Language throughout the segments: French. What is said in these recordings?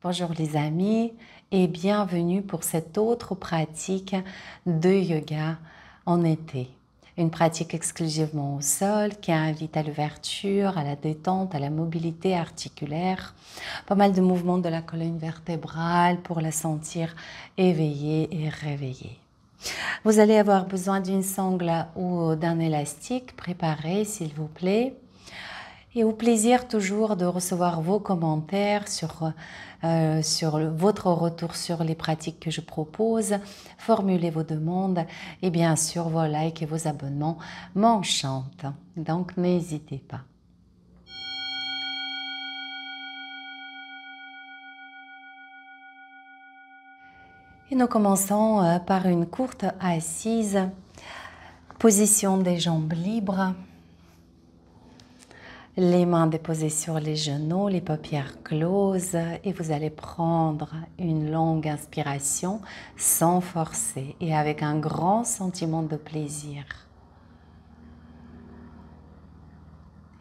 Bonjour les amis et bienvenue pour cette autre pratique de yoga en été. Une pratique exclusivement au sol qui invite à l'ouverture, à la détente, à la mobilité articulaire. Pas mal de mouvements de la colonne vertébrale pour la sentir éveillée et réveillée. Vous allez avoir besoin d'une sangle ou d'un élastique. Préparez s'il vous plaît. Et au plaisir toujours de recevoir vos commentaires sur votre retour sur les pratiques que je propose. Formulez vos demandes et bien sûr vos likes et vos abonnements m'enchantent. Donc n'hésitez pas. Et nous commençons par une courte assise. Position des jambes libres. Les mains déposées sur les genoux, les paupières closes et vous allez prendre une longue inspiration sans forcer et avec un grand sentiment de plaisir.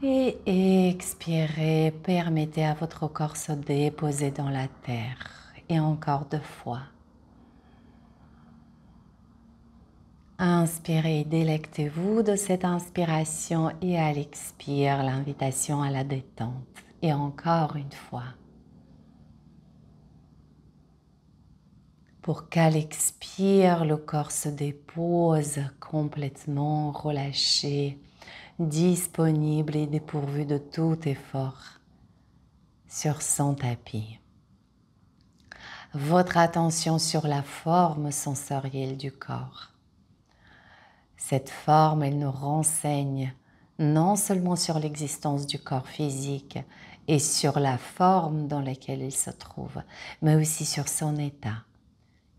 Et expirez, permettez à votre corps se déposer dans la terre. Et encore 2 fois. Inspirez, délectez-vous de cette inspiration et à l'expire, l'invitation à la détente. Et encore une fois. Pour qu'à l'expire, le corps se dépose complètement relâché, disponible et dépourvu de tout effort sur son tapis. Votre attention sur la forme sensorielle du corps. Cette forme, elle nous renseigne non seulement sur l'existence du corps physique et sur la forme dans laquelle il se trouve, mais aussi sur son état.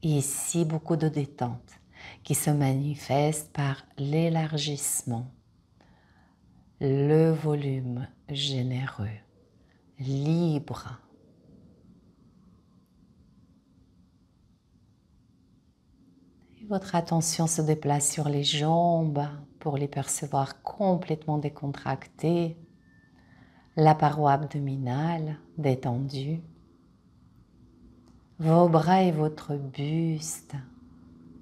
Et ici, beaucoup de détente qui se manifeste par l'élargissement, le volume généreux, libre. Votre attention se déplace sur les jambes pour les percevoir complètement décontractées, la paroi abdominale détendue, vos bras et votre buste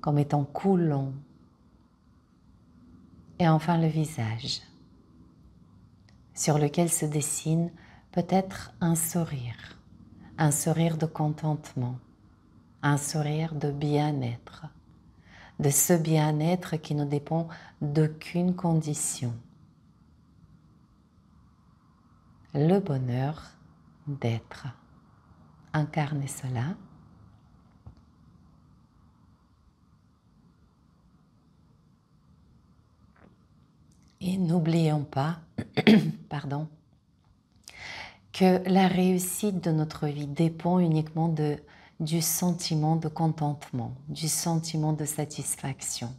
comme étant coulants, et enfin le visage sur lequel se dessine peut-être un sourire de contentement, un sourire de bien-être. De ce bien-être qui ne dépend d'aucune condition. Le bonheur d'être. Incarnez cela. Et n'oublions pas, pardon, que la réussite de notre vie dépend uniquement du sentiment de contentement, du sentiment de satisfaction.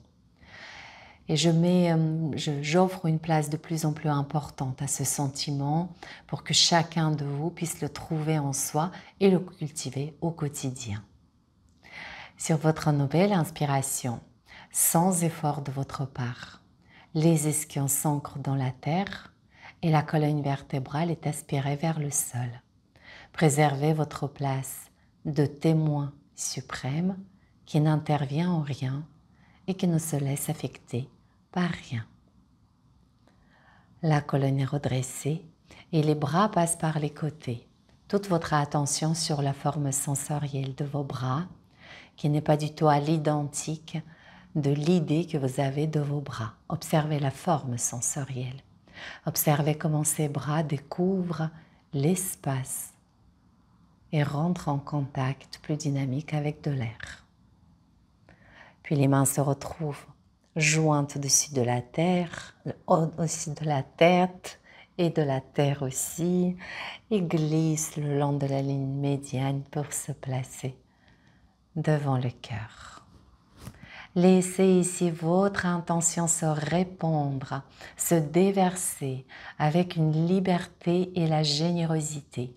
Et j'offre une place de plus en plus importante à ce sentiment pour que chacun de vous puisse le trouver en soi et le cultiver au quotidien. Sur votre nouvelle inspiration, sans effort de votre part, les ischions s'ancrent dans la terre et la colonne vertébrale est aspirée vers le sol. Préservez votre place de témoin suprême qui n'intervient en rien et qui ne se laisse affecter par rien. La colonne est redressée et les bras passent par les côtés. Toute votre attention sur la forme sensorielle de vos bras qui n'est pas du tout à l'identique de l'idée que vous avez de vos bras. Observez la forme sensorielle. Observez comment ces bras découvrent l'espace et rentrent en contact plus dynamique avec de l'air. Puis les mains se retrouvent jointes au-dessus de la terre, au-dessus de la tête et de la terre aussi, et glissent le long de la ligne médiane pour se placer devant le cœur. Laissez ici votre intention se répandre, se déverser avec une liberté et la générosité.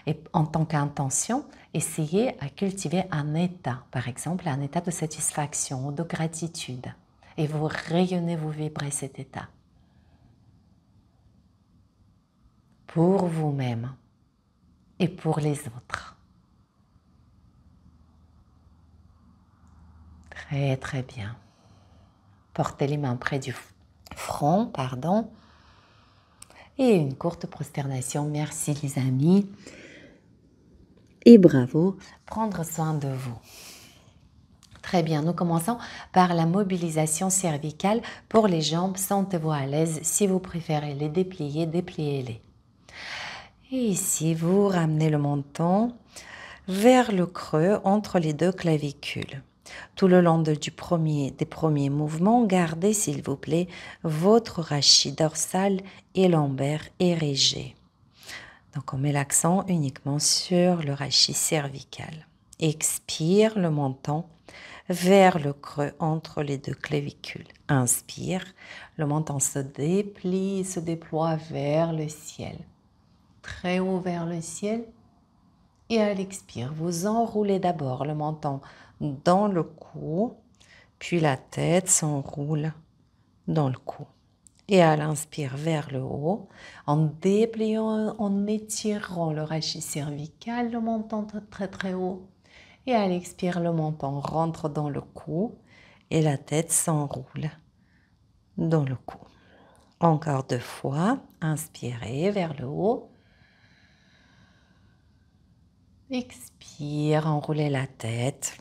Et en tant qu'intention, essayez à cultiver un état, par exemple un état de satisfaction ou de gratitude. Et vous rayonnez, vous vibrez cet état. Pour vous-même et pour les autres. Très, très bien. Portez les mains près du front, pardon. Et une courte prosternation. Merci les amis. Et bravo. Prendre soin de vous. Très bien, nous commençons par la mobilisation cervicale pour les jambes. Sentez-vous à l'aise. Si vous préférez les déplier, dépliez-les. Et ici, vous ramenez le menton vers le creux entre les deux clavicules. Tout le long des premiers mouvements, gardez s'il vous plaît votre rachis dorsal et lombaire érigé. Donc on met l'accent uniquement sur le rachis cervical. Expire le menton vers le creux entre les deux clavicules. Inspire, le menton se déplie, se déploie vers le ciel. Très haut vers le ciel. Et à l'expire, vous enroulez d'abord le menton dans le cou, puis la tête s'enroule dans le cou. Et à l'inspire vers le haut, en dépliant, en étirant le rachis cervical, le menton très très haut. Et à l'expire, le menton rentre dans le cou et la tête s'enroule dans le cou. Encore 2 fois, inspirez vers le haut. Expire, enroulez la tête.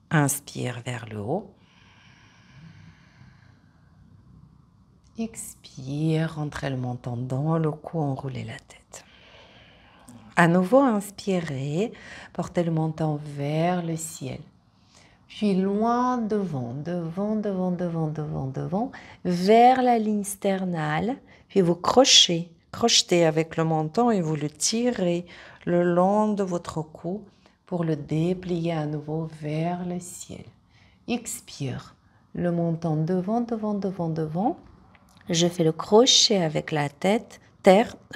Inspire vers le haut. Expire, rentrez le menton dans le cou, enroulez la tête. À nouveau, inspirez, portez le menton vers le ciel. Puis loin devant, vers la ligne sternale. Puis vous crochetez avec le menton et vous le tirez le long de votre cou pour le déplier à nouveau vers le ciel. Expire, le menton devant. Je fais le crochet avec la tête,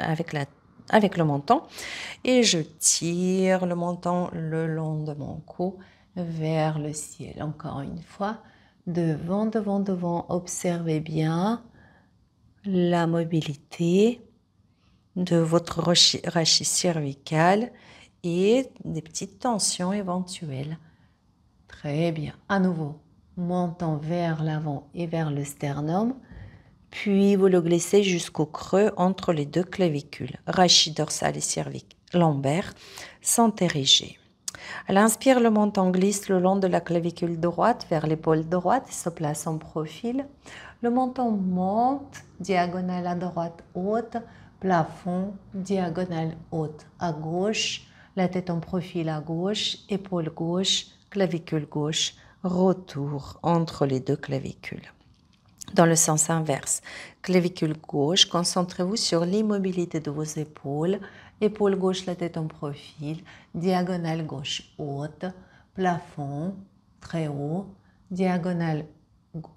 avec le menton et je tire le menton le long de mon cou vers le ciel. Encore une fois, devant. Observez bien la mobilité de votre rachis cervical et des petites tensions éventuelles. Très bien. À nouveau, menton vers l'avant et vers le sternum. Puis vous le glissez jusqu'au creux entre les deux clavicules. Rachis dorsal et cervical lombaire sont érigés. À l'inspire, le menton glisse le long de la clavicule droite vers l'épaule droite et se place en profil. Le menton monte, diagonale à droite haute, plafond, diagonale haute à gauche, la tête en profil à gauche, épaule gauche, clavicule gauche, retour entre les deux clavicules. Dans le sens inverse, clavicule gauche, concentrez-vous sur l'immobilité de vos épaules. Épaule gauche, la tête en profil. Diagonale gauche haute. Plafond très haut. Diagonale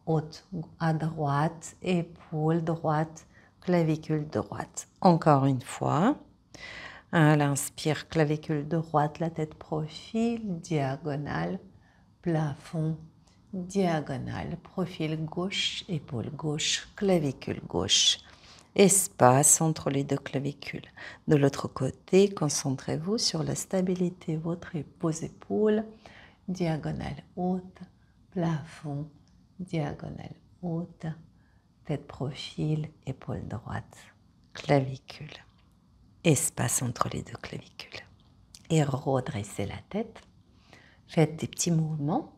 haute à droite. Épaule droite. Clavicule droite. Encore une fois. À l'inspire, clavicule droite, la tête profil. Diagonale. Plafond. Diagonale, profil gauche, épaule gauche, clavicule gauche. Espace entre les deux clavicules. De l'autre côté, concentrez-vous sur la stabilité de vos épaules. Diagonale haute, plafond, diagonale haute, tête profil, épaule droite, clavicule. Espace entre les deux clavicules. Et redressez la tête. Faites des petits mouvements.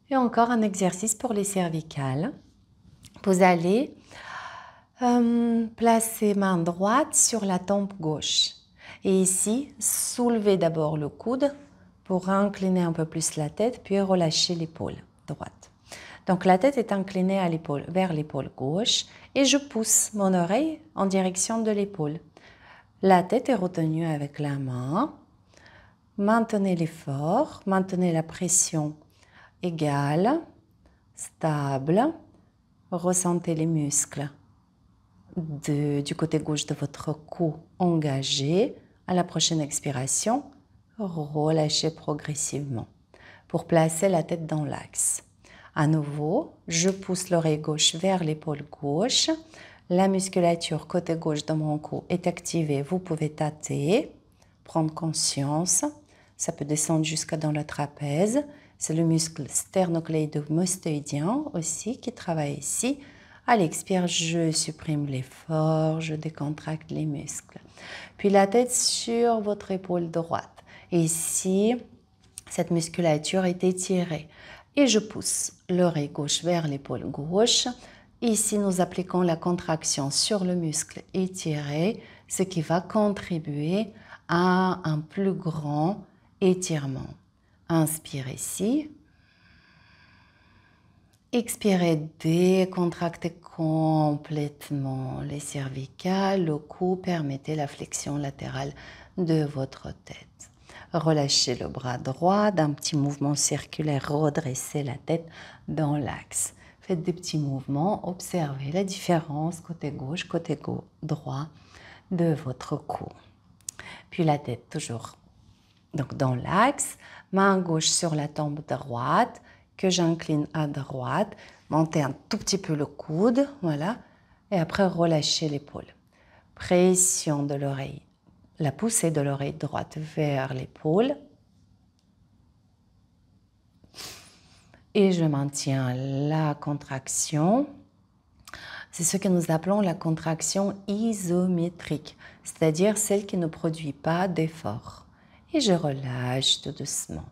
Et encore un exercice pour les cervicales. Vous allez placer main droite sur la tempe gauche. Et ici, soulevez d'abord le coude pour incliner un peu plus la tête, puis relâcher l'épaule droite. Donc la tête est inclinée à vers l'épaule gauche et je pousse mon oreille en direction de l'épaule. La tête est retenue avec la main. Maintenez l'effort, maintenez la pression égale, stable. Ressentez les muscles du côté gauche de votre cou engagés. À la prochaine expiration, relâchez progressivement pour placer la tête dans l'axe. À nouveau, je pousse l'oreille gauche vers l'épaule gauche. La musculature côté gauche de mon cou est activée. Vous pouvez tâter, prendre conscience. Ça peut descendre jusqu'à dans le trapèze. C'est le muscle sternocléido-mostoïdien aussi qui travaille ici. À l'expire, je supprime l'effort, je décontracte les muscles. Puis la tête sur votre épaule droite. Et ici, cette musculature est étirée. Et je pousse l'oreille gauche vers l'épaule gauche. Ici, nous appliquons la contraction sur le muscle étiré, ce qui va contribuer à un plus grand étirement. Inspire ici. Expirez, décontractez complètement les cervicales, le cou, permettez la flexion latérale de votre tête. Relâchez le bras droit, d'un petit mouvement circulaire, redressez la tête dans l'axe. Faites des petits mouvements, observez la différence côté gauche, côté droit de votre cou. Puis la tête toujours donc dans l'axe, main gauche sur la tempe droite, que j'incline à droite, montez un tout petit peu le coude, voilà, et après relâchez l'épaule. Pression de l'oreille, la poussée de l'oreille droite vers l'épaule. Et je maintiens la contraction. C'est ce que nous appelons la contraction isométrique, c'est-à-dire celle qui ne produit pas d'effort. Et je relâche tout doucement.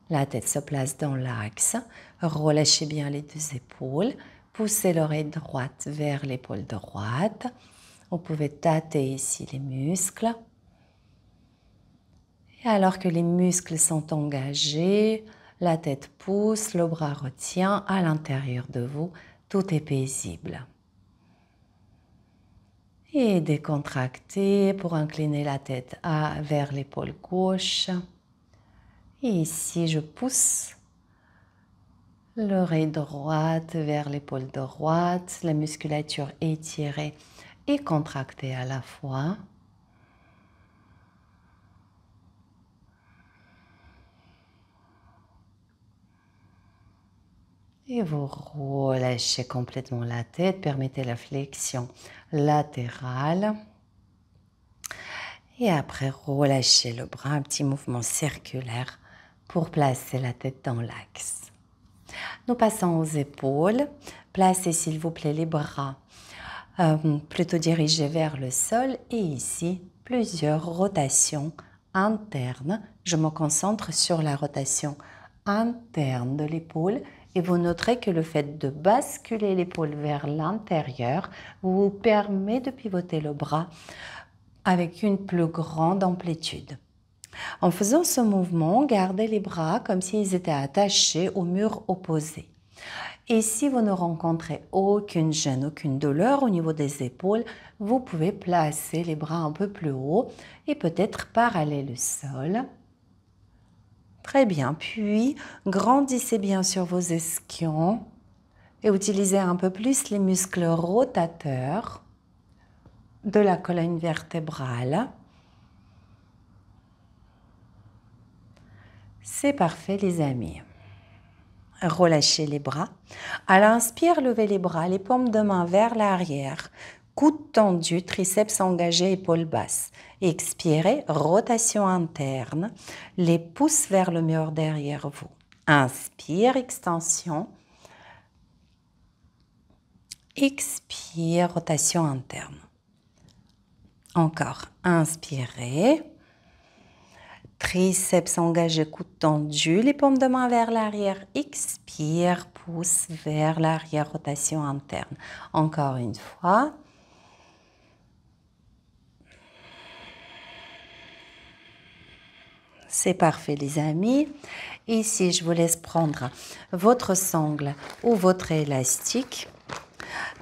La tête se place dans l'axe. Relâchez bien les deux épaules. Poussez l'oreille droite vers l'épaule droite. Vous pouvez tâter ici les muscles. Et alors que les muscles sont engagés, la tête pousse, le bras retient à l'intérieur de vous. Tout est paisible. Et décontractez pour incliner la tête vers l'épaule gauche. Et ici, je pousse l'oreille droite vers l'épaule droite, la musculature étirée et contractée à la fois. Et vous relâchez complètement la tête, permettez la flexion latérale. Et après, relâchez le bras, un petit mouvement circulaire pour placer la tête dans l'axe. Nous passons aux épaules. Placez s'il vous plaît les bras plutôt dirigés vers le sol et ici, plusieurs rotations internes. Je me concentre sur la rotation interne de l'épaule et vous noterez que le fait de basculer l'épaule vers l'intérieur vous permet de pivoter le bras avec une plus grande amplitude. En faisant ce mouvement, gardez les bras comme s'ils étaient attachés au mur opposé. Et si vous ne rencontrez aucune gêne, aucune douleur au niveau des épaules, vous pouvez placer les bras un peu plus haut et peut-être parallèle au sol. Très bien. Puis, grandissez bien sur vos ischions et utilisez un peu plus les muscles rotateurs de la colonne vertébrale. C'est parfait les amis. Relâchez les bras. À l'inspire, levez les bras, les paumes de main vers l'arrière. Coude tendu, triceps engagés, épaules basses. Expirez, rotation interne. Les pouces vers le mur derrière vous. Inspire, extension. Expire, rotation interne. Encore, inspirez. Triceps engagés, coude tendu, les paumes de main vers l'arrière. Expire, pouce vers l'arrière, rotation interne. Encore une fois. C'est parfait les amis. Ici, je vous laisse prendre votre sangle ou votre élastique.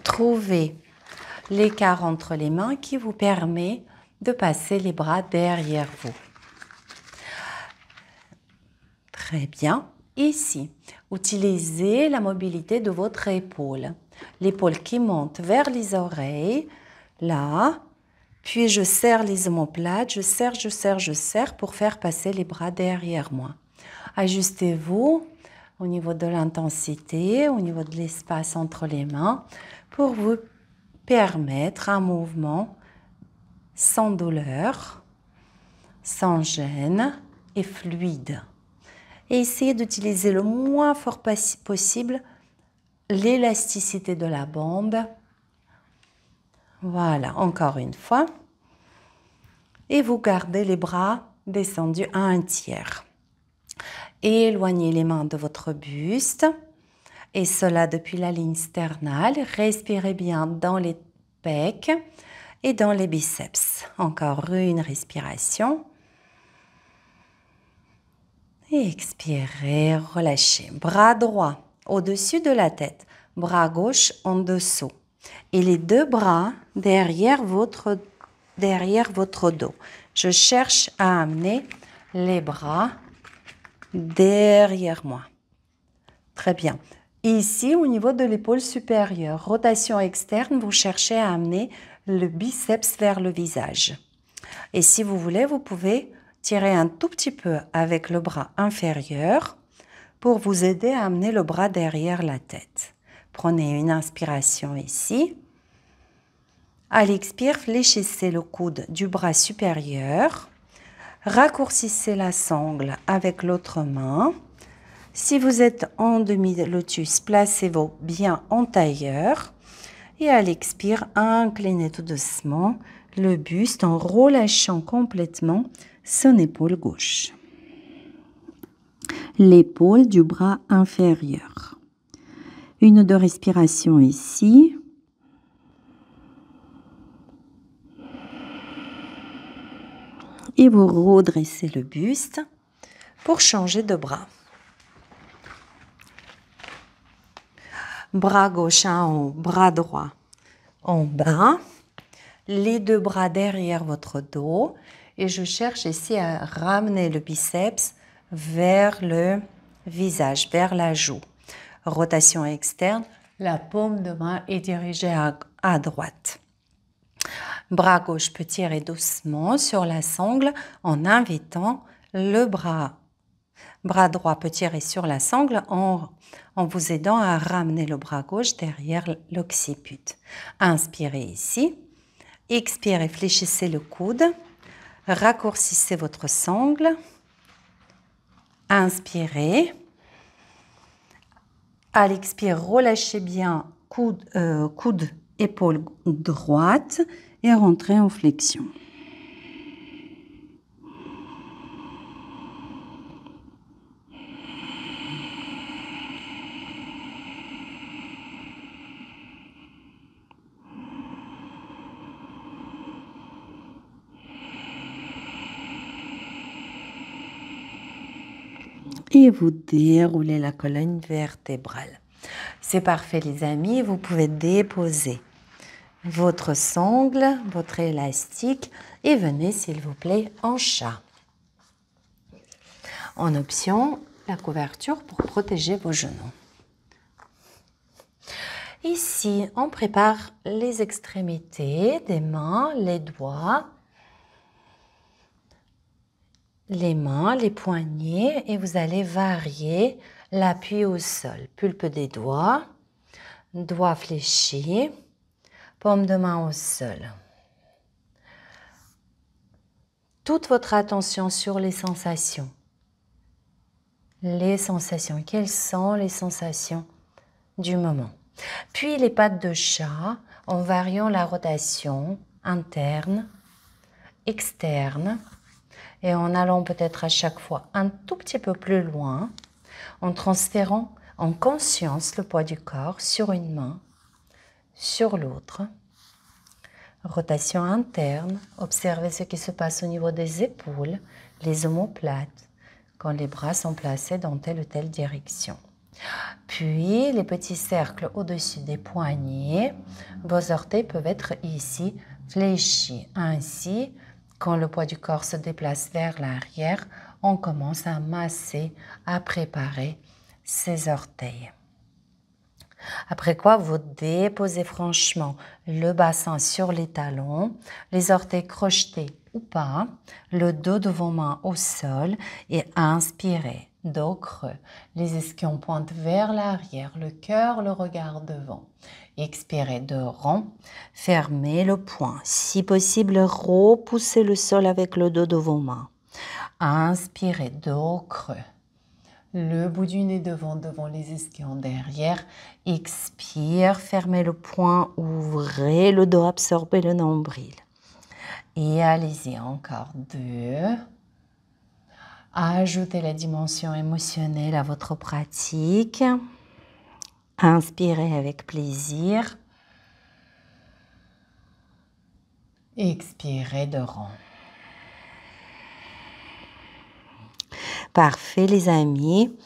Trouvez l'écart entre les mains qui vous permet de passer les bras derrière vous. Très bien. Ici, utilisez la mobilité de votre épaule. L'épaule qui monte vers les oreilles, là. Puis je serre les omoplates, je serre pour faire passer les bras derrière moi. Ajustez-vous au niveau de l'intensité, au niveau de l'espace entre les mains pour vous permettre un mouvement sans douleur, sans gêne. et fluide. Et essayez d'utiliser le moins fort possible l'élasticité de la bombe. Voilà, encore une fois. Et vous gardez les bras descendus à 1/3. Éloignez les mains de votre buste. Et cela depuis la ligne sternale. Respirez bien dans les pecs et dans les biceps. Encore une respiration. Et expirez, relâchez. Bras droit au-dessus de la tête, bras gauche en dessous. Et les deux bras derrière votre dos. Je cherche à amener les bras derrière moi. Très bien. Ici, au niveau de l'épaule supérieure, rotation externe, vous cherchez à amener le biceps vers le visage. Et si vous voulez, vous pouvez tirer un tout petit peu avec le bras inférieur pour vous aider à amener le bras derrière la tête. Prenez une inspiration ici. À l'expire, fléchissez le coude du bras supérieur. Raccourcissez la sangle avec l'autre main. Si vous êtes en demi-lotus, placez-vous bien en tailleur. Et à l'expire, inclinez tout doucement le buste en relâchant complètement son épaule gauche. L'épaule du bras inférieur. Une ou deux respirations ici. Et vous redressez le buste pour changer de bras. Bras gauche en haut, bras droit en bas. Les deux bras derrière votre dos. Et je cherche ici à ramener le biceps vers le visage, vers la joue. Rotation externe, la paume de main est dirigée à droite. Bras gauche peut tirer doucement sur la sangle en invitant le bras droit peut tirer sur la sangle en vous aidant à ramener le bras gauche derrière l'occiput. Inspirez ici. Expirez, fléchissez le coude. Raccourcissez votre sangle. Inspirez. À l'expire, relâchez bien coude, épaule droite et rentrez en flexion. Et vous déroulez la colonne vertébrale. C'est parfait les amis, vous pouvez déposer votre sangle, votre élastique et venez s'il vous plaît en chat. En option, la couverture pour protéger vos genoux. Ici, on prépare les extrémités des mains, les doigts, les mains, les poignets et vous allez varier l'appui au sol. Pulpe des doigts, doigts fléchis, paume de main au sol. Toute votre attention sur les sensations. Les sensations, quelles sont les sensations du moment? Puis les pattes de chat en variant la rotation interne, externe. Et en allant peut-être à chaque fois un tout petit peu plus loin, en transférant en conscience le poids du corps sur une main, sur l'autre. Rotation interne, observez ce qui se passe au niveau des épaules, les omoplates, quand les bras sont placés dans telle ou telle direction. Puis les petits cercles au-dessus des poignets, vos orteils peuvent être ici fléchis. Ainsi, quand le poids du corps se déplace vers l'arrière, on commence à masser, à préparer ses orteils. Après quoi, vous déposez franchement le bassin sur les talons, les orteils crochetés ou pas, le dos de vos mains au sol et inspirez, dos creux, les ischions pointent vers l'arrière, le cœur, le regard devant. Expirez de rond, fermez le poing. Si possible, repoussez le sol avec le dos de vos mains. Inspirez, dos creux. Le bout du nez devant les ischions derrière. Expire, fermez le poing, ouvrez le dos, absorbez le nombril. Et allez-y, encore 2. Ajoutez la dimension émotionnelle à votre pratique. Inspirez avec plaisir. Expirez de rond. Parfait les amis.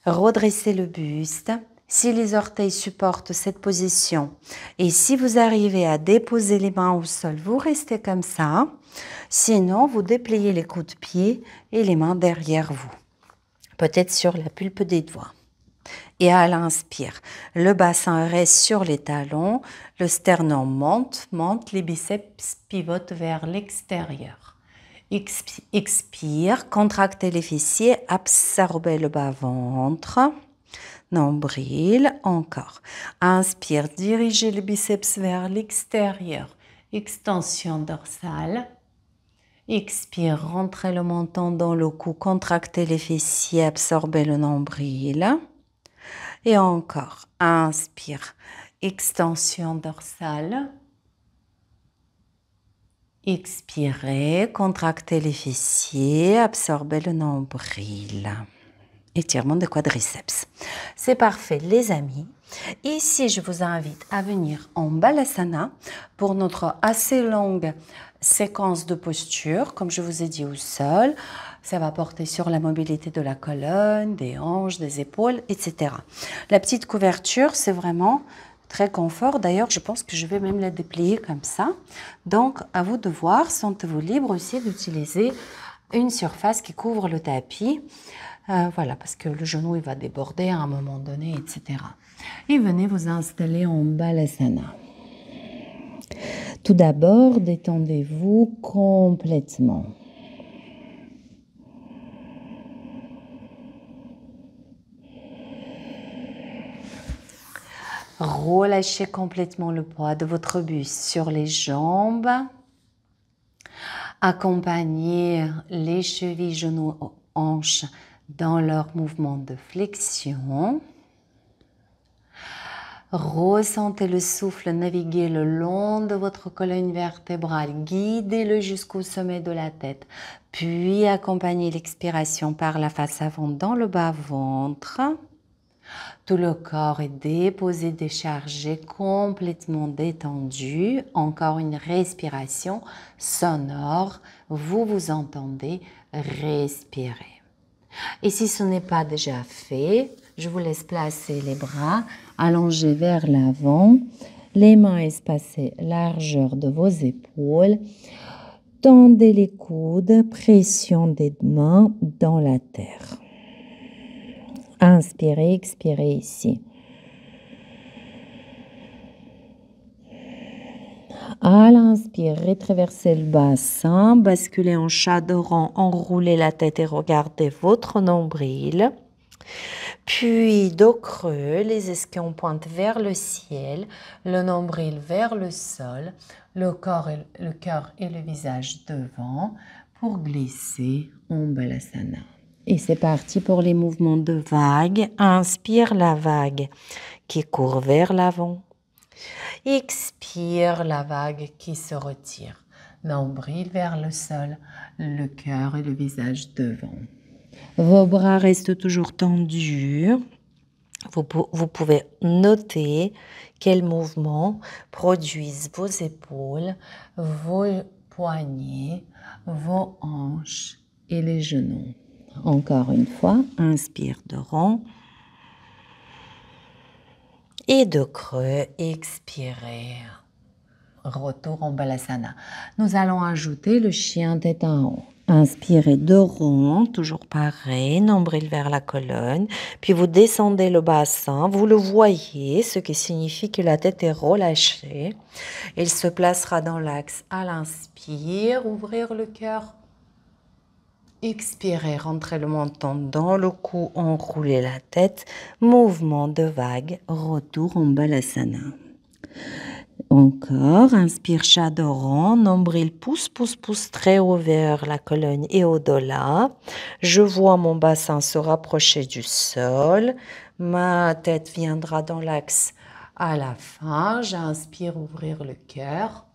Redressez le buste. Si les orteils supportent cette position et si vous arrivez à déposer les mains au sol, vous restez comme ça. Sinon, vous dépliez les coudes de pied et les mains derrière vous. Peut-être sur la pulpe des doigts. Et à l'inspire, le bassin reste sur les talons, le sternum monte, les biceps pivotent vers l'extérieur. Expire, contractez les fessiers, absorbez le bas-ventre, nombril, encore. Inspire, dirigez le biceps vers l'extérieur, extension dorsale. Expire, rentrez le menton dans le cou, contractez les fessiers, absorbez le nombril. Et encore, inspire, extension dorsale. Expirez, contractez les fessiers, absorbez le nombril. Étirement de quadriceps. C'est parfait les amis. Ici, je vous invite à venir en Balasana pour notre assez longue séquence de posture, comme je vous ai dit au sol. Ça va porter sur la mobilité de la colonne, des hanches, des épaules, etc. La petite couverture, c'est vraiment très confort. D'ailleurs, je pense que je vais même la déplier comme ça. Donc, à vous de voir, sentez-vous libre aussi d'utiliser une surface qui couvre le tapis. Voilà, parce que le genou, il va déborder à un moment donné, etc. Et venez vous installer en Balasana. Tout d'abord, détendez-vous complètement. Relâchez complètement le poids de votre buste sur les jambes. Accompagnez les chevilles, genoux, hanches dans leur mouvement de flexion. Ressentez le souffle naviguer le long de votre colonne vertébrale. Guidez-le jusqu'au sommet de la tête. Puis accompagnez l'expiration par la face avant dans le bas-ventre. Tout le corps est déposé, déchargé, complètement détendu. Encore une respiration sonore. Vous vous entendez respirer. Et si ce n'est pas déjà fait, je vous laisse placer les bras allongés vers l'avant, les mains espacées largeur de vos épaules. Tendez les coudes, pression des mains dans la terre. Inspirez, expirez ici. À l'inspire, rétraversez le bassin, basculez en chaudron, enroulez la tête et regardez votre nombril. Puis dos creux, les ischions pointent vers le ciel, le nombril vers le sol, le cœur et le visage devant pour glisser en Balasana. Et c'est parti pour les mouvements de vague. Inspire la vague qui court vers l'avant. Expire la vague qui se retire. Nombril vers le sol, le cœur et le visage devant. Vos bras restent toujours tendus. Vous pouvez noter quels mouvements produisent vos épaules, vos poignets, vos hanches et les genoux. Encore une fois, inspire de rond et de creux, expirez. Retour en Balasana. Nous allons ajouter le chien tête en haut. Inspirez de rond, toujours pareil, nombril vers la colonne. Puis vous descendez le bassin, vous le voyez, ce qui signifie que la tête est relâchée. Il se placera dans l'axe à l'inspire, ouvrir le cœur. Expirez, rentrez le menton dans le cou, enroulez la tête. Mouvement de vague, retour en Balasana. Encore, inspire Chadoran, nombril pousse, pousse, pousse très haut vers la colonne et au-delà. Je vois mon bassin se rapprocher du sol. Ma tête viendra dans l'axe à la fin. J'inspire, ouvrir le cœur.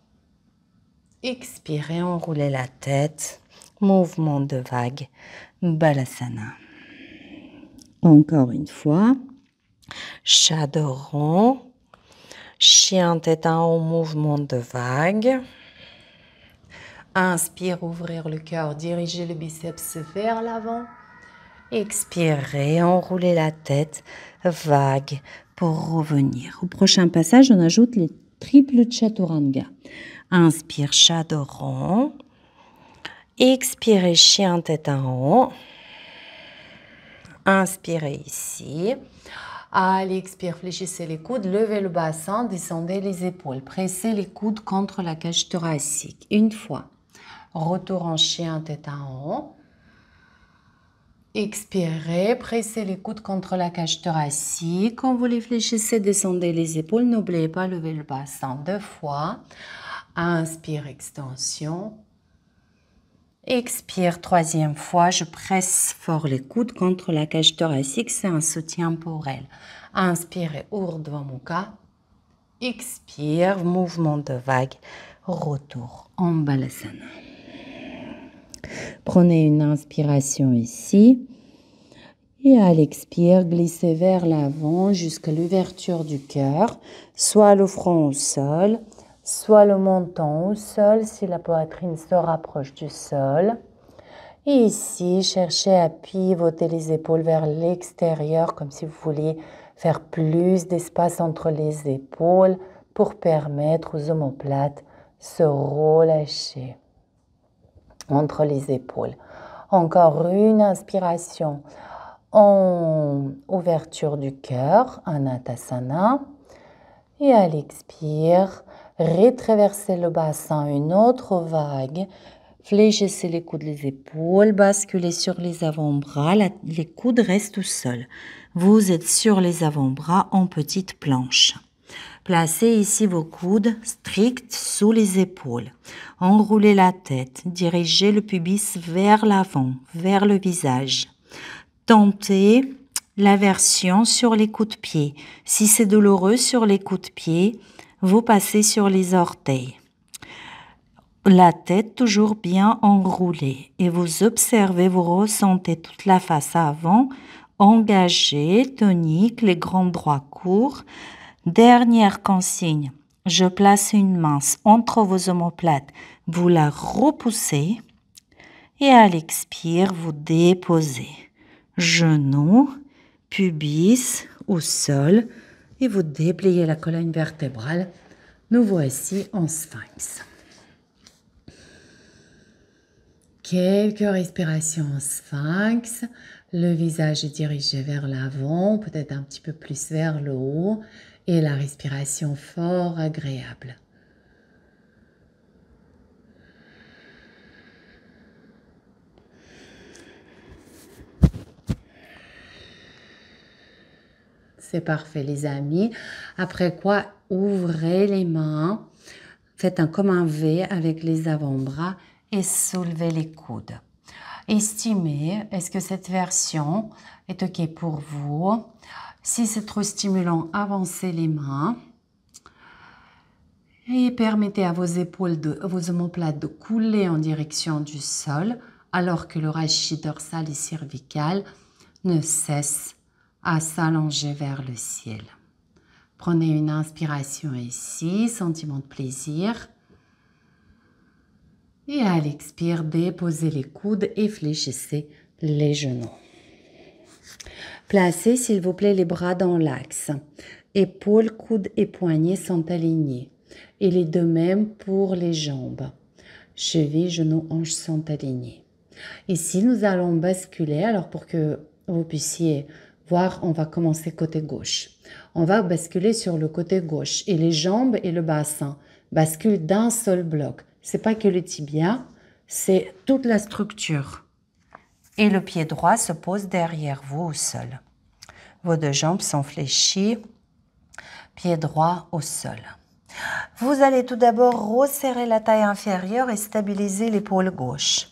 Expirez, enrouler la tête. Mouvement de vague, Balasana. Encore une fois, Chadoran. Chien tête en haut, mouvement de vague. Inspire, ouvrir le cœur, diriger le biceps vers l'avant. Expirez, enrouler la tête, vague pour revenir. Au prochain passage, on ajoute les triples chaturanga. Inspire, Chadoran. Expirez, chien tête en haut. Inspirez ici. Allez, expire, fléchissez les coudes, levez le bassin, descendez les épaules. Pressez les coudes contre la cage thoracique. Une fois. Retour en chien, tête en haut. Expirez, pressez les coudes contre la cage thoracique. Quand vous les fléchissez, descendez les épaules. N'oubliez pas, lever le bassin 2 fois. Inspire, extension. Expire, 3e fois, je presse fort les coudes contre la cage thoracique, c'est un soutien pour elle. Inspirez, Urdhva Mukha. Expire, mouvement de vague, retour en Balasana. Prenez une inspiration ici et à l'expire, glissez vers l'avant jusqu'à l'ouverture du cœur, soit le front au sol, soit le menton au sol si la poitrine se rapproche du sol. Et ici, cherchez à pivoter les épaules vers l'extérieur comme si vous vouliez faire plus d'espace entre les épaules pour permettre aux omoplates de se relâcher entre les épaules. Encore une inspiration en ouverture du cœur, Anatasana. Et à l'expire, rétraversez le bassin, une autre vague. Fléchissez les coudes, les épaules, basculez sur les avant-bras, les coudes restent au sol. Vous êtes sur les avant-bras en petite planche. Placez ici vos coudes stricts sous les épaules. Enroulez la tête, dirigez le pubis vers l'avant, vers le visage. Tentez la version sur les coups de pied. Si c'est douloureux sur les coups de pied, vous passez sur les orteils. La tête toujours bien enroulée et vous observez, vous ressentez toute la face avant, engagée, tonique, les grands droits courts. Dernière consigne, je place une main entre vos omoplates, vous la repoussez et à l'expire, vous déposez. Genoux, pubis au sol et vous dépliez la colonne vertébrale. Nous voici en sphinx. Quelques respirations en sphinx. Le visage est dirigé vers l'avant, peut-être un petit peu plus vers le haut. Et la respiration fort agréable. C'est parfait les amis. Après quoi, ouvrez les mains. Faites comme un V avec les avant-bras et soulevez les coudes. Estimez, est-ce que cette version est OK pour vous? Si c'est trop stimulant, avancez les mains. Et permettez à vos épaules, vos omoplates de couler en direction du sol alors que le rachis dorsal et cervical ne cesse à s'allonger vers le ciel. Prenez une inspiration ici, sentiment de plaisir. Et à l'expire, déposez les coudes et fléchissez les genoux. Placez s'il vous plaît les bras dans l'axe. Épaules, coudes et poignets sont alignés. Et les deux mêmes pour les jambes. Chevilles, genoux, hanches sont alignés. Ici, nous allons basculer. Alors, pour que vous puissiez voir, on va commencer côté gauche. On va basculer sur le côté gauche. Et les jambes et le bassin basculent d'un seul bloc. Ce n'est pas que le tibia, c'est toute la structure. Et le pied droit se pose derrière vous au sol. Vos deux jambes sont fléchies. Pied droit au sol. Vous allez tout d'abord resserrer la taille inférieure et stabiliser l'épaule gauche.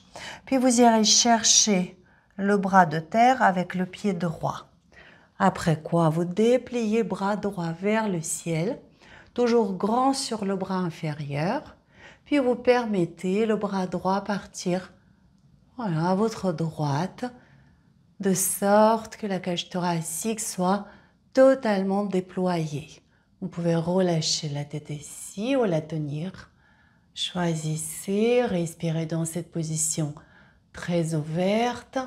Puis vous irez chercher le bras de terre avec le pied droit. Après quoi, vous dépliez bras droit vers le ciel, toujours grand sur le bras inférieur. Puis vous permettez le bras droit partir à votre droite, de sorte que la cage thoracique soit totalement déployée. Vous pouvez relâcher la tête ici ou la tenir. Choisissez, respirez dans cette position très ouverte.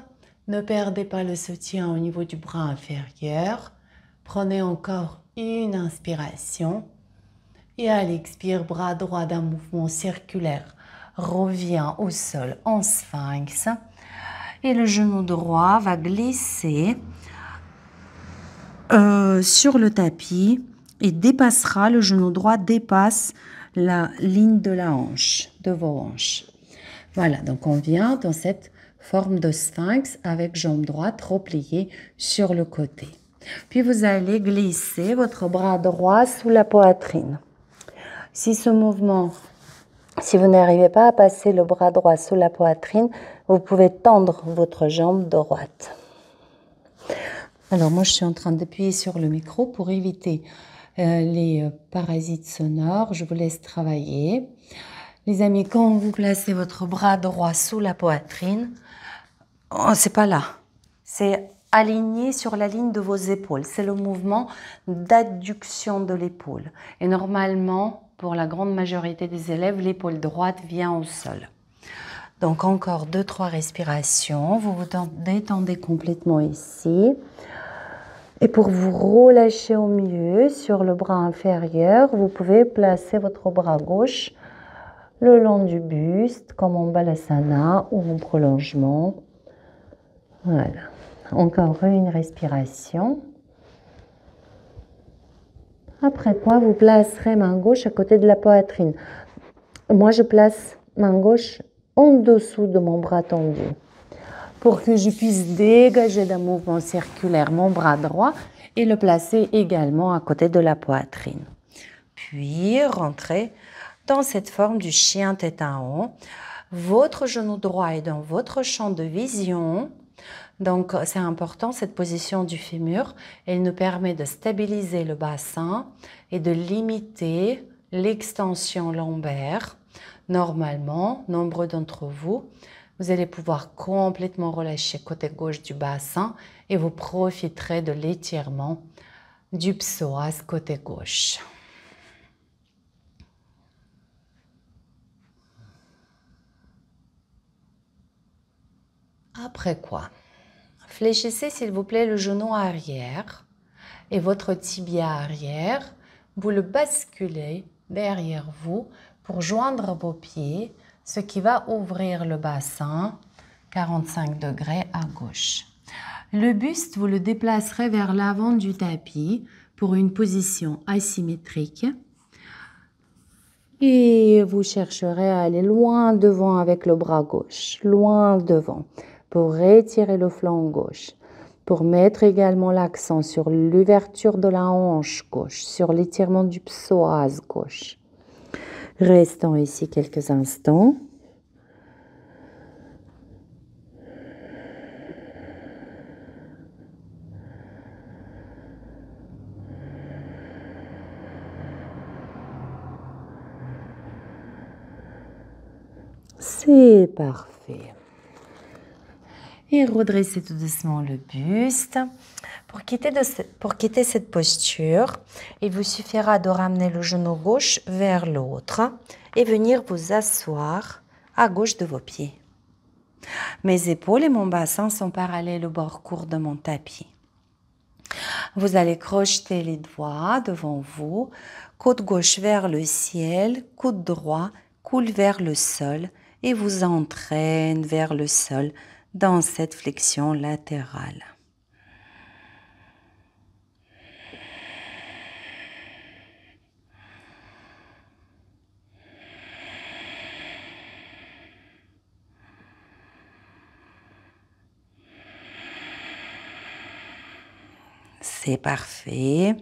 Ne perdez pas le soutien au niveau du bras inférieur. Prenez encore une inspiration. Et à l'expire, bras droit d'un mouvement circulaire revient au sol en sphinx. Et le genou droit va glisser sur le tapis et dépassera, le genou droit dépasse la ligne de la hanche, de vos hanches. Voilà, donc on vient dans cette forme de sphinx avec jambe droite repliée sur le côté. Puis vous allez glisser votre bras droit sous la poitrine. Si vous n'arrivez pas à passer le bras droit sous la poitrine, vous pouvez tendre votre jambe droite. Alors moi je suis en train d'appuyer sur le micro pour éviter les parasites sonores. Je vous laisse travailler. Les amis, quand vous placez votre bras droit sous la poitrine, c'est pas là. C'est aligné sur la ligne de vos épaules. C'est le mouvement d'adduction de l'épaule. Et normalement, pour la grande majorité des élèves, l'épaule droite vient au sol. Donc encore 2-3 respirations. Vous vous détendez complètement ici. Et pour vous relâcher au mieux sur le bras inférieur, vous pouvez placer votre bras gauche le long du buste, comme en balasana ou en prolongement. Voilà. Encore une respiration. Après quoi, vous placerez main gauche à côté de la poitrine. Moi, je place main gauche en dessous de mon bras tendu pour que je puisse dégager d'un mouvement circulaire mon bras droit et le placer également à côté de la poitrine. Puis, rentrez dans cette forme du chien tête en haut. Votre genou droit est dans votre champ de vision. Donc, c'est important, cette position du fémur. Elle nous permet de stabiliser le bassin et de limiter l'extension lombaire. Normalement, nombreux d'entre vous, vous allez pouvoir complètement relâcher côté gauche du bassin et vous profiterez de l'étirement du psoas côté gauche. Après quoi, fléchissez s'il vous plaît le genou arrière et votre tibia arrière. Vous le basculez derrière vous pour joindre vos pieds, ce qui va ouvrir le bassin 45 degrés à gauche. Le buste, vous le déplacerez vers l'avant du tapis pour une position asymétrique. Et vous chercherez à aller loin devant avec le bras gauche, loin devant, pour étirer le flanc gauche, pour mettre également l'accent sur l'ouverture de la hanche gauche, sur l'étirement du psoas gauche. Restons ici quelques instants. C'est parfait. Et redressez tout doucement le buste. Pour quitter cette posture, il vous suffira de ramener le genou gauche vers l'autre et venir vous asseoir à gauche de vos pieds. Mes épaules et mon bassin sont parallèles au bord court de mon tapis. Vous allez crocheter les doigts devant vous, coude gauche vers le ciel, coude droit coule vers le sol et vous entraîne vers le sol dans cette flexion latérale. C'est parfait.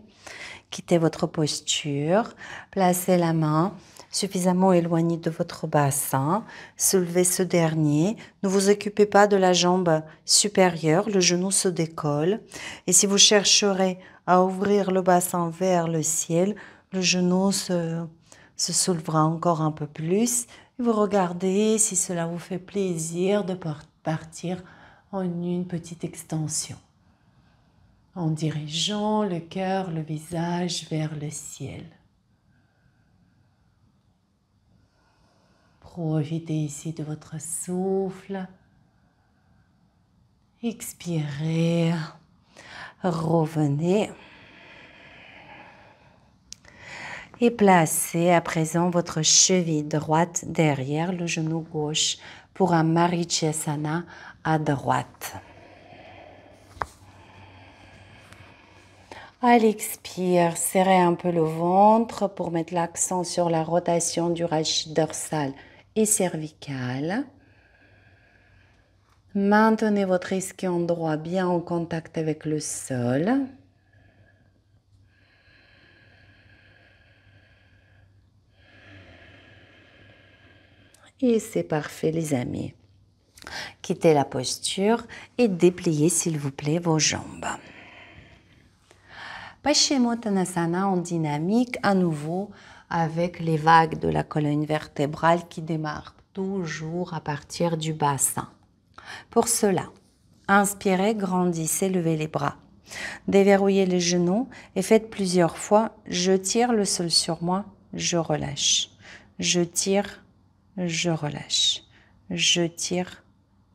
quittez votre posture, placez la main suffisamment éloignée de votre bassin, soulevez ce dernier. Ne vous occupez pas de la jambe supérieure, le genou se décolle. Et si vous chercherez à ouvrir le bassin vers le ciel, le genou se soulevera encore un peu plus. Et vous regardez si cela vous fait plaisir de partir en une petite extension, en dirigeant le cœur, le visage vers le ciel. Profitez ici de votre souffle. Expirez. Revenez. Et placez à présent votre cheville droite derrière le genou gauche pour un Marichyasana à droite. À l'expire, serrez un peu le ventre pour mettre l'accent sur la rotation du rachis dorsal et cervical. Maintenez votre ischion droit bien en contact avec le sol. Et c'est parfait les amis. Quittez la posture et dépliez s'il vous plaît vos jambes. Paschimottanasana en dynamique à nouveau avec les vagues de la colonne vertébrale qui démarrent toujours à partir du bassin. Pour cela, inspirez, grandissez, levez les bras. Déverrouillez les genoux et faites plusieurs fois. Je tire le sol sur moi, je relâche. Je tire, je relâche. Je tire,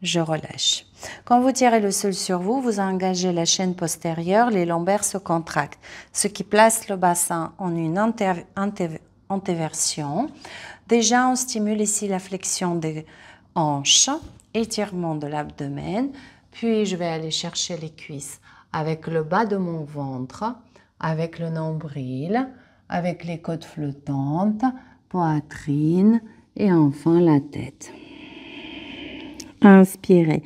je relâche. Quand vous tirez le sol sur vous, vous engagez la chaîne postérieure, les lombaires se contractent, ce qui place le bassin en une antéversion. Déjà, on stimule ici la flexion des hanches, étirement de l'abdomen, puis je vais aller chercher les cuisses avec le bas de mon ventre, avec le nombril, avec les côtes flottantes, poitrine et enfin la tête. Inspirez,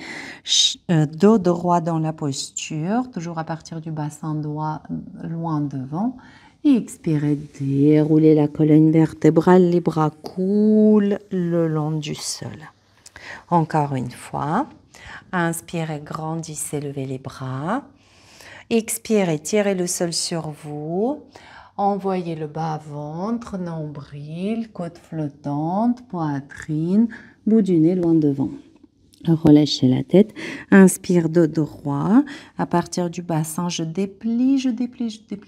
dos droit dans la posture, toujours à partir du bassin droit loin devant. Et expirez, déroulez la colonne vertébrale, les bras coulent le long du sol. Encore une fois, inspirez, grandissez, levez les bras. Expirez, tirez le sol sur vous. Envoyez le bas-ventre, nombril, côte flottante, poitrine, bout du nez loin devant. Relâchez la tête. Inspire dos droit. À partir du bassin, je déplie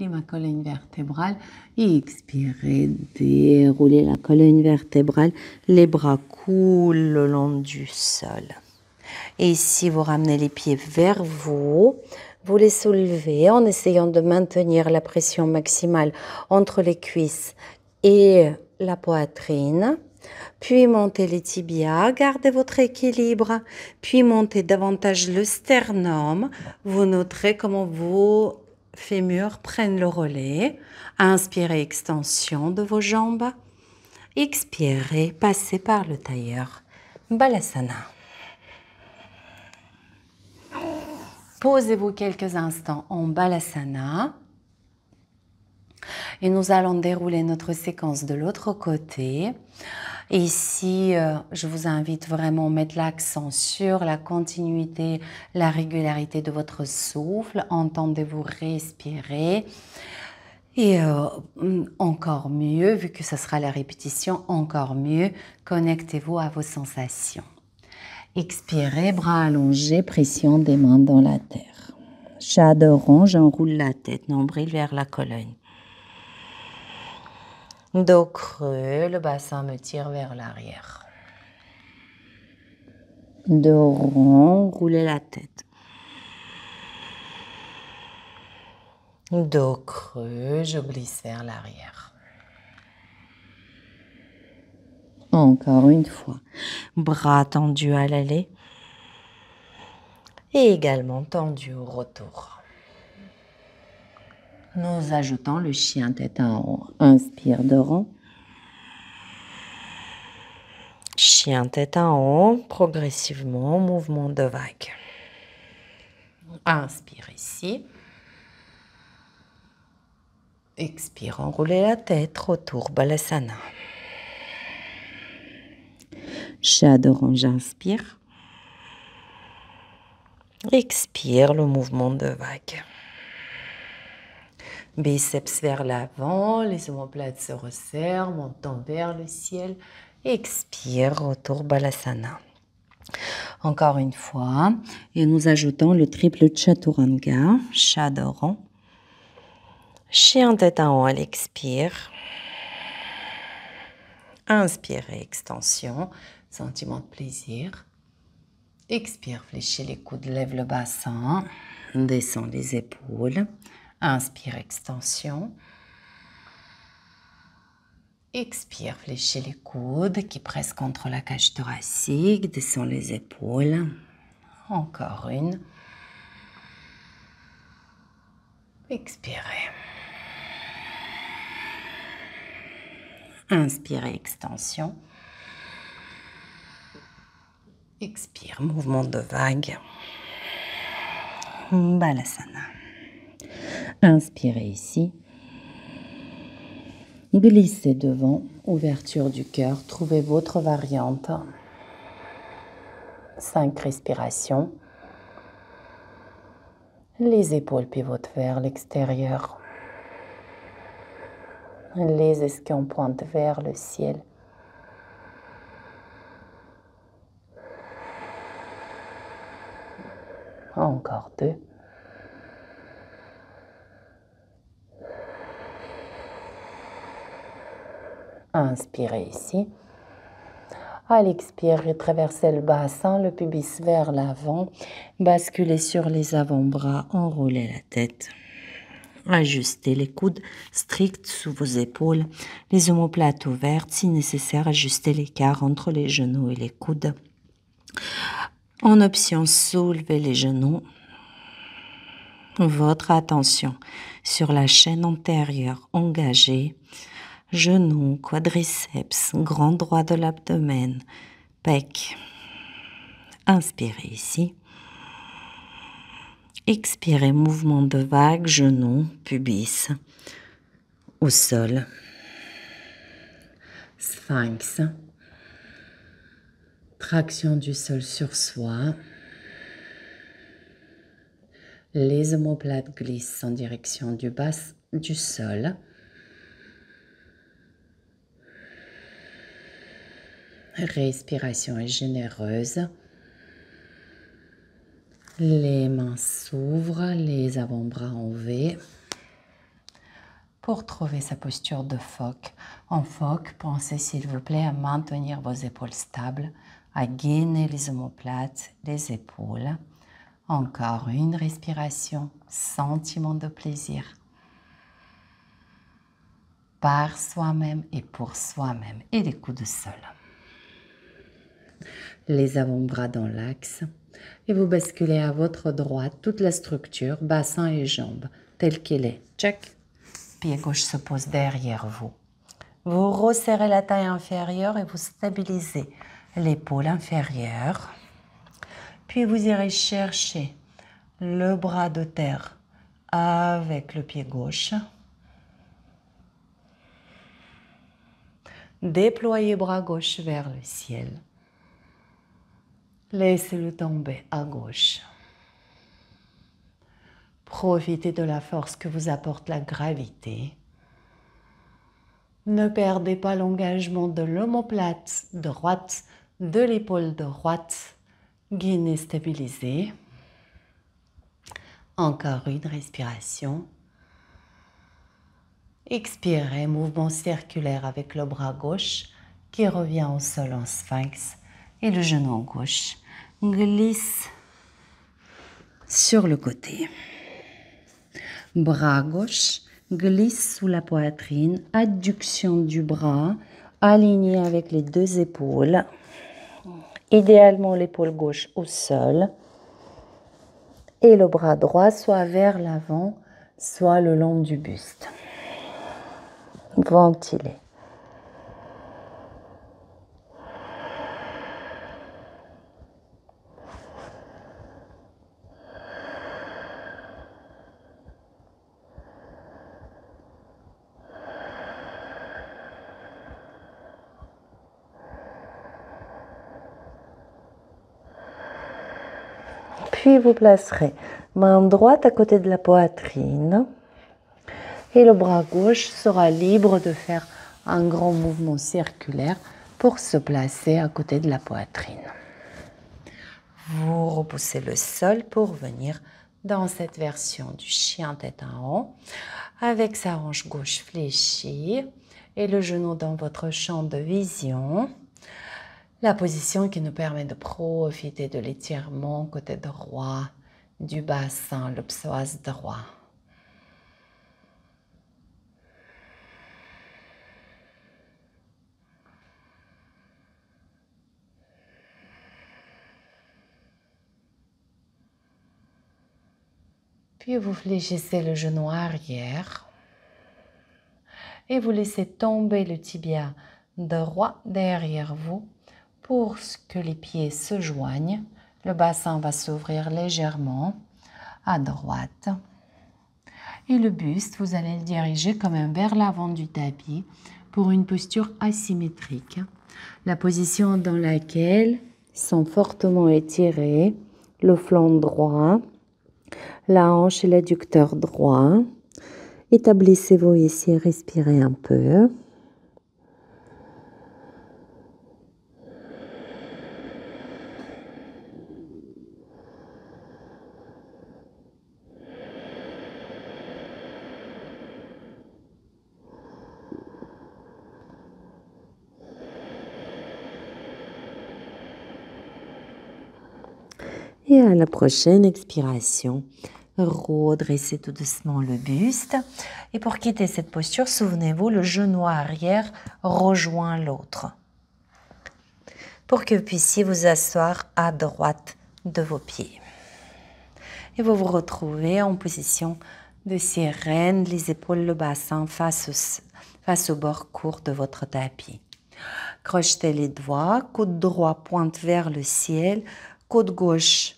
ma colonne vertébrale. Et expirez, déroulez la colonne vertébrale. Les bras coulent le long du sol. Et ici, vous ramenez les pieds vers vous. Vous les soulevez en essayant de maintenir la pression maximale entre les cuisses et la poitrine. Puis montez les tibias, gardez votre équilibre. Puis montez davantage le sternum. Vous noterez comment vos fémurs prennent le relais. Inspirez, extension de vos jambes. Expirez, passez par le tailleur. Balasana. Posez-vous quelques instants en Balasana. Et nous allons dérouler notre séquence de l'autre côté. Ici, je vous invite vraiment à mettre l'accent sur la continuité, la régularité de votre souffle. Entendez-vous respirer. Et encore mieux, vu que ce sera la répétition, encore mieux, connectez-vous à vos sensations. Expirez, bras allongés, pression des mains dans la terre. Chat d'orange, j'enroule la tête, nombril vers la colonne. Dos creux, le bassin me tire vers l'arrière. Dos rond, roulez la tête. Dos creux, je glisse vers l'arrière. Encore une fois. Bras tendus à l'aller. Et également tendus au retour. Nous ajoutons le chien tête en haut. Inspire de rond. Chien tête en haut, progressivement, mouvement de vague. Inspire ici. Expire, enroulez la tête, retour Balasana. Chat d'orange, inspire. Expire, le mouvement de vague. Biceps vers l'avant, les omoplates se resserrent, montant vers le ciel. Expire, retour Balasana. Encore une fois, et nous ajoutons le triple Chaturanga, chat d'orange. Chien tête en haut à l'expire. Inspirez, extension, sentiment de plaisir. Expire, fléchis les coudes, lève le bassin, descend les épaules. Inspire, extension. Expire, fléchis les coudes qui pressent contre la cage thoracique, descend les épaules. Encore une. Expirez. Inspirez, extension. Expire, mouvement de vague. Balasana. Inspirez ici. Glissez devant, ouverture du cœur. Trouvez votre variante. 5 respirations. Les épaules pivotent vers l'extérieur. Les ischions pointent vers le ciel. Encore 2. Inspirez ici. À l'expire, traversez le bassin, le pubis vers l'avant. Basculez sur les avant-bras, enroulez la tête. Ajustez les coudes stricts sous vos épaules, les omoplates ouvertes. Si nécessaire, ajustez l'écart entre les genoux et les coudes. En option, soulevez les genoux. Votre attention sur la chaîne antérieure engagée, genoux, quadriceps, grand droit de l'abdomen, pec. Inspirez ici. Expirez, mouvement de vague, genoux, pubis, au sol. Sphinx. Traction du sol sur soi. Les omoplates glissent en direction du bas du sol. Respiration est généreuse. Les mains s'ouvrent, les avant-bras en V. Pour trouver sa posture de phoque, en phoque, pensez s'il vous plaît à maintenir vos épaules stables, à gainer les omoplates, les épaules. Encore une respiration, sentiment de plaisir. Par soi-même et pour soi-même. Et les coups de sol. Les avant-bras dans l'axe. Et vous basculez à votre droite toute la structure, bassin et jambes, telle qu'elle est. Check. Pied gauche se pose derrière vous. Vous resserrez la taille inférieure et vous stabilisez l'épaule inférieure. Puis vous irez chercher le bras de terre avec le pied gauche. Déployez bras gauche vers le ciel. Laissez-le tomber à gauche. Profitez de la force que vous apporte la gravité. Ne perdez pas l'engagement de l'omoplate droite, de l'épaule droite. Gainez, stabilisez. Encore une respiration. Expirez, mouvement circulaire avec le bras gauche qui revient au sol en sphinx et le genou gauche glisse sur le côté. Bras gauche glisse sous la poitrine, adduction du bras, aligné avec les deux épaules. Idéalement l'épaule gauche au sol et le bras droit soit vers l'avant, soit le long du buste. Ventilez. Puis vous placerez main droite à côté de la poitrine. Et le bras gauche sera libre de faire un grand mouvement circulaire pour se placer à côté de la poitrine. Vous repoussez le sol pour venir dans cette version du chien tête en haut, avec sa hanche gauche fléchie et le genou dans votre champ de vision. La position qui nous permet de profiter de l'étirement côté droit du bassin, le psoas droit. Puis vous fléchissez le genou arrière et vous laissez tomber le tibia droit derrière vous pour que les pieds se joignent. Le bassin va s'ouvrir légèrement à droite. Et le buste, vous allez le diriger quand même vers l'avant du tapis pour une posture asymétrique. La position dans laquelle sont fortement étirés le flanc droit, la hanche et l'adducteur droit. Établissez-vous ici, respirez un peu. Et à la prochaine expiration, redressez tout doucement le buste. Et pour quitter cette posture, souvenez-vous, le genou arrière rejoint l'autre. Pour que vous puissiez vous asseoir à droite de vos pieds. Et vous vous retrouvez en position de sirène, les épaules, le bassin face au bord court de votre tapis. Crochetez les doigts, coude droit pointe vers le ciel, coude gauche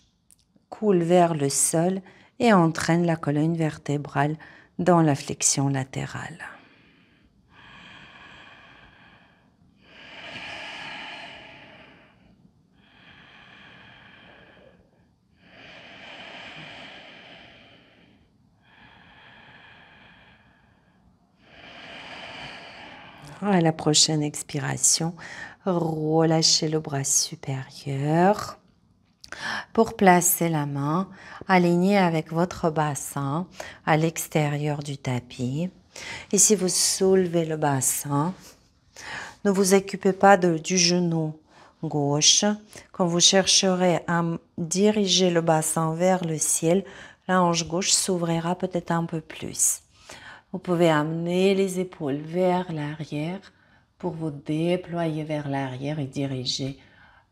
coule vers le sol et entraîne la colonne vertébrale dans la flexion latérale. À la prochaine expiration, relâchez le bras supérieur pour placer la main alignée avec votre bassin à l'extérieur du tapis. Et si vous soulevez le bassin, ne vous occupez pas du genou gauche. Quand vous chercherez à diriger le bassin vers le ciel, la hanche gauche s'ouvrira peut-être un peu plus. Vous pouvez amener les épaules vers l'arrière pour vous déployer vers l'arrière et diriger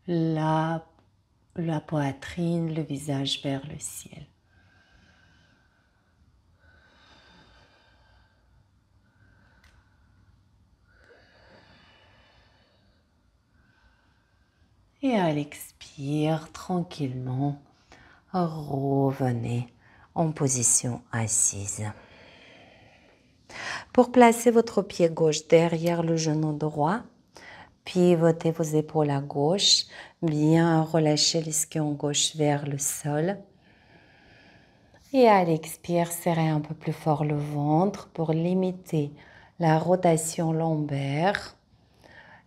la poitrine, le visage vers le ciel. Et à l'expire, tranquillement, revenez en position assise. Pour placer votre pied gauche derrière le genou droit, pivotez vos épaules à gauche, bien relâchez l'ischio gauche vers le sol. Et à l'expire, serrez un peu plus fort le ventre pour limiter la rotation lombaire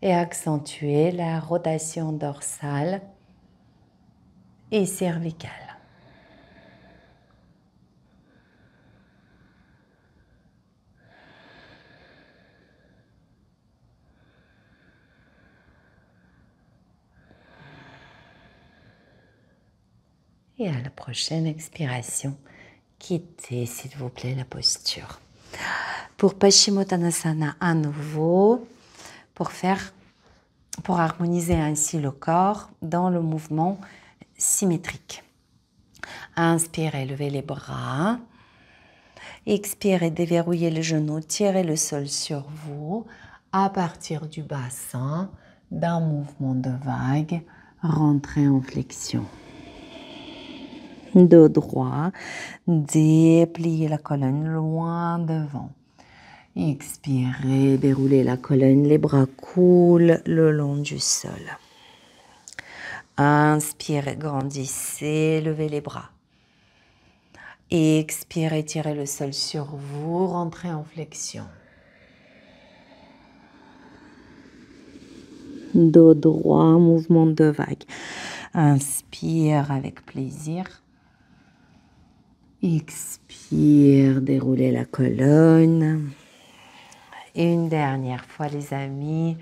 et accentuer la rotation dorsale et cervicale. Et à la prochaine expiration, quittez s'il vous plaît la posture. Pour Paschimottanasana à nouveau, pour harmoniser ainsi le corps dans le mouvement symétrique. Inspirez, levez les bras. Expirez, déverrouillez les genoux, tirez le sol sur vous à partir du bassin, d'un mouvement de vague, rentrez en flexion. Dos droit, dépliez la colonne loin devant. Expirez, déroulez la colonne, les bras coulent le long du sol. Inspirez, grandissez, levez les bras. Expirez, tirez le sol sur vous, rentrez en flexion. Dos droit, mouvement de vague. Inspire avec plaisir. Expire, déroulez la colonne. Et une dernière fois les amis.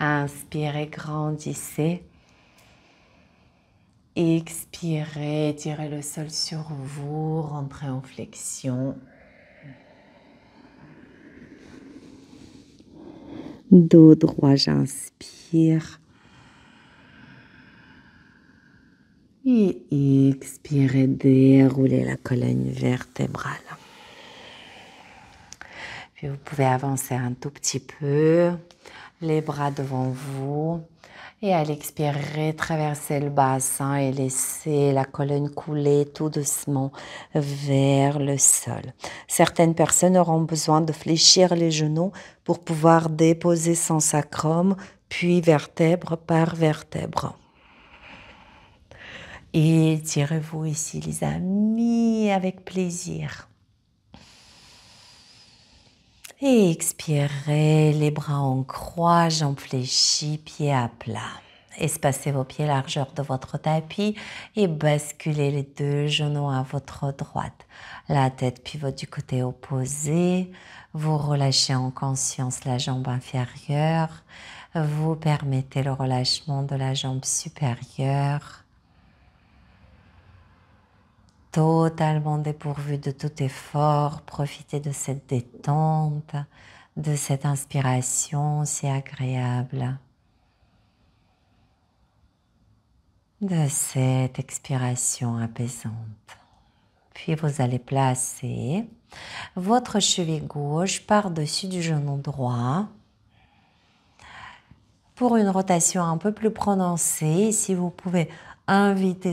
Inspirez, grandissez. Expirez, tirez le sol sur vous, rentrez en flexion. Dos droit, j'inspire. Et expirez, déroulez la colonne vertébrale. Puis vous pouvez avancer un tout petit peu, les bras devant vous. Et à l'expirer, traversez le bassin et laissez la colonne couler tout doucement vers le sol. Certaines personnes auront besoin de fléchir les genoux pour pouvoir déposer son sacrum, puis vertèbre par vertèbre. Et tirez-vous ici les amis avec plaisir. Et expirez, les bras en croix, jambes fléchies, pieds à plat. Espacez vos pieds largeur de votre tapis et basculez les deux genoux à votre droite. La tête pivote du côté opposé. Vous relâchez en conscience la jambe inférieure. Vous permettez le relâchement de la jambe supérieure. Totalement dépourvu de tout effort, profitez de cette détente, de cette inspiration si agréable, de cette expiration apaisante. Puis vous allez placer votre cheville gauche par-dessus du genou droit pour une rotation un peu plus prononcée. Si vous pouvez inviter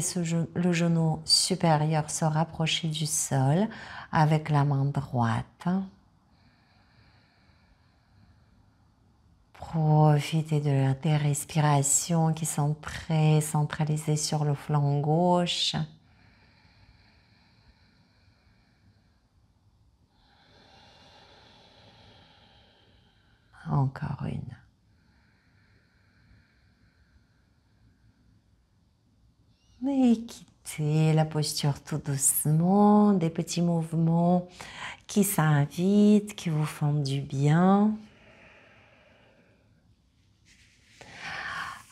le genou supérieur se rapprocher du sol avec la main droite. Profitez des respirations qui sont très centralisées sur le flanc gauche. Encore une. Et quittez la posture tout doucement, des petits mouvements qui s'invitent, qui vous font du bien.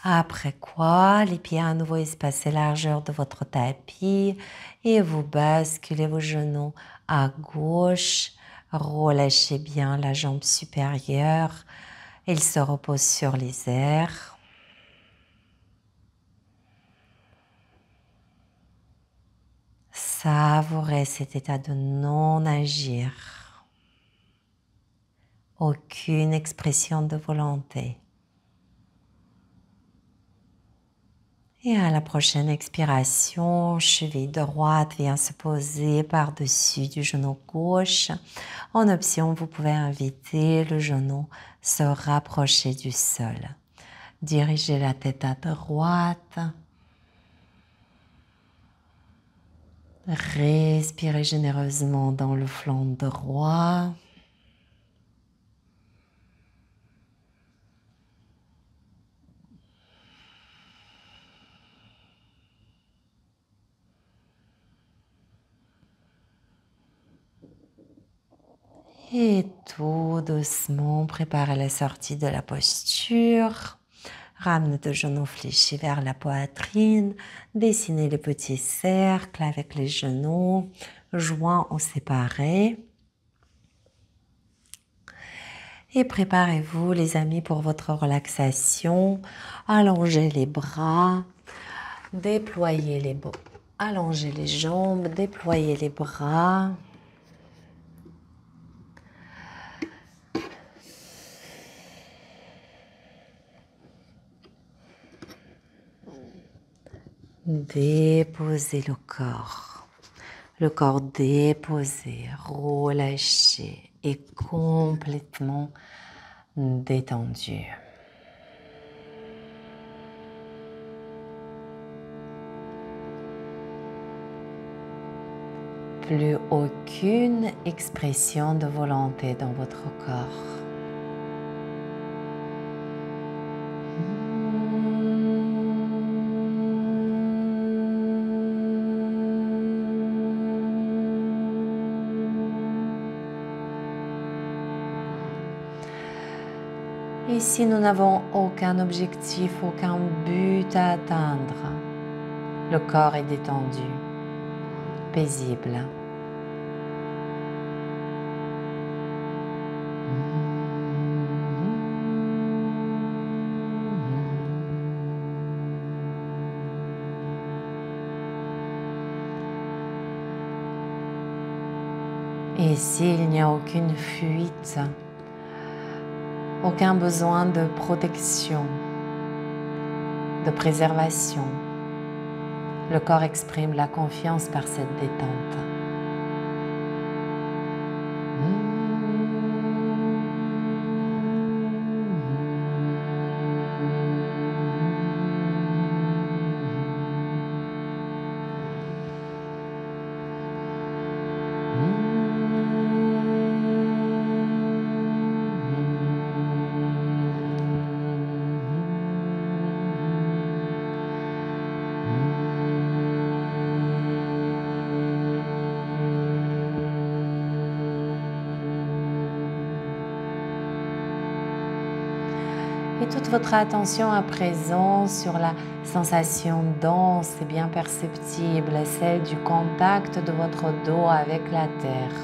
Après quoi, les pieds à nouveau espacés largeur de votre tapis et vous basculez vos genoux à gauche. Relâchez bien la jambe supérieure. Il se repose sur les airs. Savourez cet état de non-agir. Aucune expression de volonté. Et à la prochaine expiration, cheville droite vient se poser par-dessus du genou gauche. En option, vous pouvez inviter le genou se rapprocher du sol. Dirigez la tête à droite. Respirez généreusement dans le flanc droit. Et tout doucement, préparez la sortie de la posture. Ramenez de genoux fléchis vers la poitrine. Dessinez les petits cercles avec les genoux, joints ou séparés. Et préparez-vous les amis pour votre relaxation. Allongez les bras, déployez les bras, allongez les jambes, déployez les bras. Déposez le corps déposé, relâché et complètement détendu. plus aucune expression de volonté dans votre corps. Ici, nous n'avons aucun objectif, aucun but à atteindre. Le corps est détendu, paisible. Et ici, il n'y a aucune fuite, aucun besoin de protection, de préservation. Le corps exprime la confiance par cette détente. Et toute votre attention à présent sur la sensation dense et bien perceptible, celle du contact de votre dos avec la terre.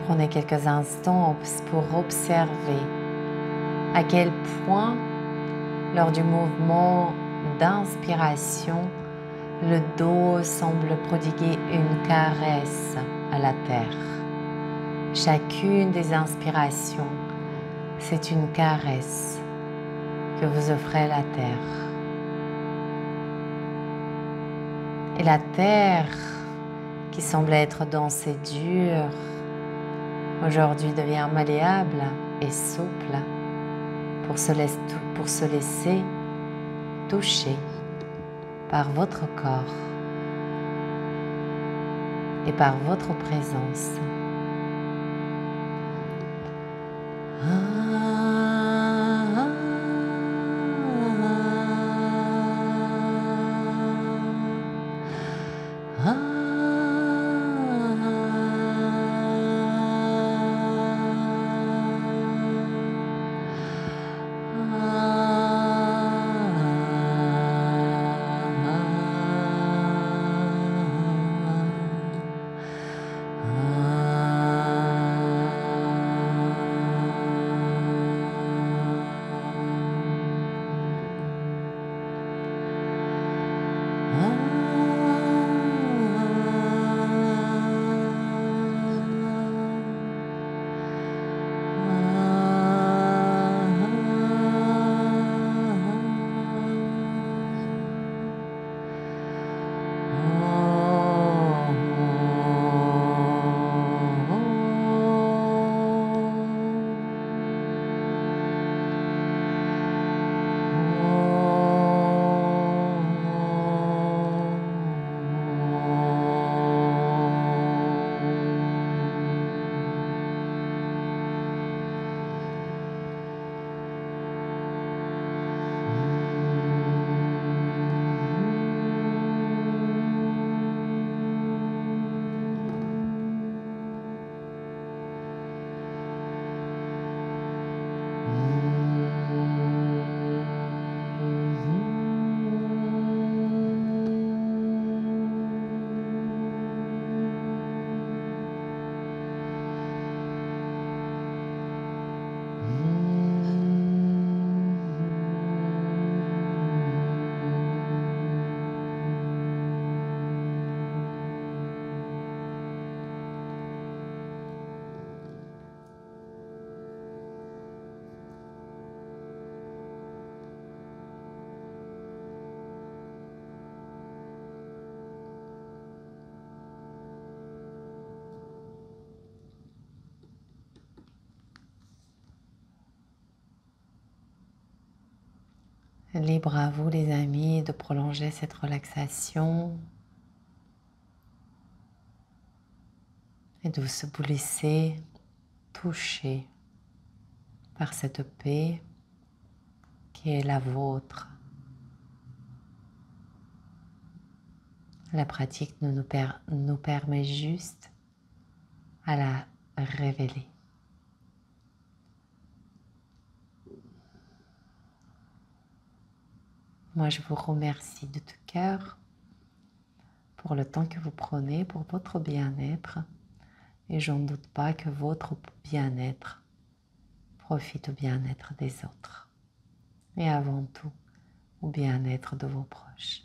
Prenez quelques instants pour observer à quel point, lors du mouvement d'inspiration, le dos semble prodiguer une caresse à la terre. Chacune des inspirations, c'est une caresse que vous offrez à la terre. Et la terre, qui semble être dense et dure, aujourd'hui devient malléable et souple pour se laisser toucher par votre corps et par votre présence. Libre à vous, les amis, de prolonger cette relaxation et de vous laisser toucher par cette paix qui est la vôtre. La pratique nous permet juste à la révéler. Moi, je vous remercie de tout cœur pour le temps que vous prenez pour votre bien-être et je ne doute pas que votre bien-être profite au bien-être des autres et avant tout au bien-être de vos proches.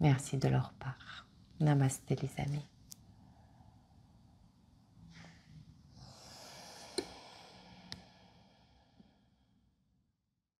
Merci de leur part. Namasté les amis.